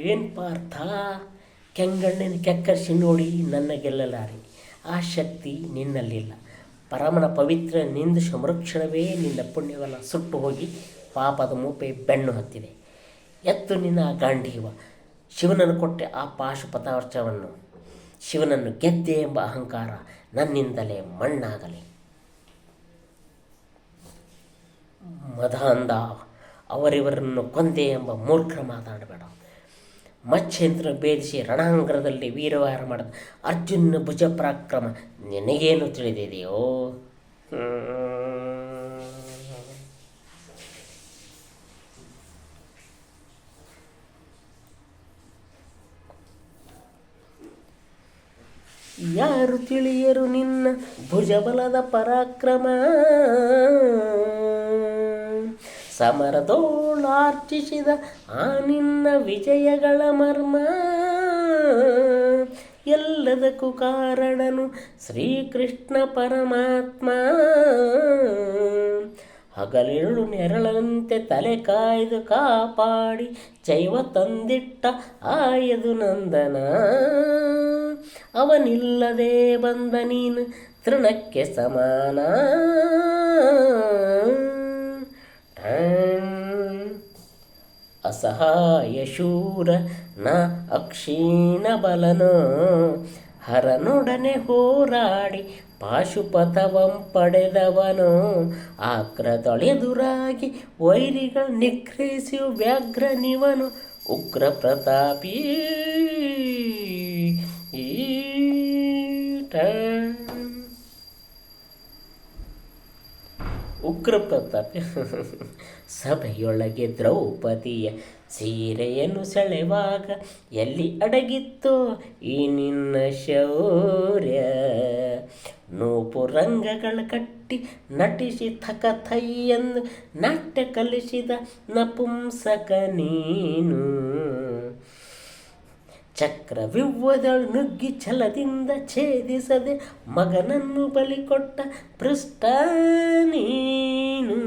ಏನು ಪಾರ್ಥ, ಕೆಂಗಣ್ಣಿನ ಕೆಕ್ಕರಿಸಿ ನೋಡಿ ನನ್ನ ಗೆಲ್ಲಲಾರೆ. ಆ ಶಕ್ತಿ ನಿನ್ನಲ್ಲಿಲ್ಲ. ಪರಮನ ಪವಿತ್ರ ನಿಂದು ಸಂರಕ್ಷಣವೇ ನಿನ್ನ ಪುಣ್ಯವೆಲ್ಲ ಸುಟ್ಟು ಹೋಗಿ ಪಾಪದ ಮೂಪೆ ಬೆನ್ನು ಹತ್ತಿದೆ. ಎತ್ತು ನಿನ್ನ ಗಾಂಡೀವ. ಶಿವನನ್ನು ಕೊಟ್ಟೆ ಆ ಪಾಶುಪತಾರ್ಚವನ್ನು. ಶಿವನನ್ನು ಗೆದ್ದೆ ಎಂಬ ಅಹಂಕಾರ ನನ್ನಿಂದಲೇ ಮಣ್ಣಾಗಲಿ. ಮದಾಂಧ, ಅವರಿವರನ್ನು ಕೊಂದೆ ಎಂಬ ಮೂರ್ಖರ ಮಾತಾಡಬೇಡ. ಮತ್ಸ್ಯೇಂದ್ರ ಭೇದಿಸಿ ರಣಾಂಗಣದಲ್ಲಿ ವೀರವಾರ ಮಾಡಿದ ಅರ್ಜುನ ಭುಜ ಪರಾಕ್ರಮ ನಿನಗೇನು ತಿಳಿದಿದೆಯೋ? ಯಾರು ತಿಳಿಯರು ನಿನ್ನ ಭುಜಬಲದ ಪರಾಕ್ರಮ, ಸಮರದೋಳಾರ್ಚಿಸಿದ ಆ ನಿನ್ನ ವಿಜಯಗಳ ಮರ್ಮ. ಎಲ್ಲದಕ್ಕೂ ಕಾರಣನು ಶ್ರೀಕೃಷ್ಣ ಪರಮಾತ್ಮ. ಹಗಲಿರುಳು ನೆರಳಂತೆ ತಲೆ ಕಾಯ್ದು ಕಾಪಾಡಿ ಜೈವ ತಂದಿಟ್ಟ ಆಯದು ನಂದನ. ಅವನಿಲ್ಲದೆ ಬಂದ ನೀನು ತೃಣಕ್ಕೆ ಸಮಾನ. ಅಸಹಾಯ ಶೂರ ನ ಅಕ್ಷೀಣ ಬಲನೋ, ಹರನೊಡನೆ ಹೋರಾಡಿ ಪಾಶುಪತವಂ ಪಡೆದವನು. ಆಕ್ರದೊಳೆದುರಾಗಿ ವೈರಿಗಳ ನಿಗ್ರಹಿಸಿ ವ್ಯಾಘ್ರ ನಿವನು. ಉಗ್ರ ಪ್ರತಾಪಿ ಉಗ್ರ ಪ್ರತಾಪಿ ಸಭೆಯೊಳಗೆ ದ್ರೌಪದಿಯ ಸೀರೆಯನ್ನು ಸೆಳೆವಾಗ ಎಲ್ಲಿ ಅಡಗಿತ್ತೋ ಈ ನಿನ್ನ ಶೌರ್ಯ. ನೂಪುರಂಗಗಳ ಕಟ್ಟಿ ನಟಿಸಿ ಥಕಥೈಯೆಂದು ನಾಟ್ಯ ಕಲಿಸಿದ ನಪುಂಸಕ ನೀನು. ಚಕ್ರವ್ಯೂಹದಳು ನುಗ್ಗಿ ಛಲದಿಂದ ಛೇದಿಸದೆ ಮಗನನ್ನು ಬಲಿ ಕೊಟ್ಟ ಪೃಷ್ಟ ನೀನು.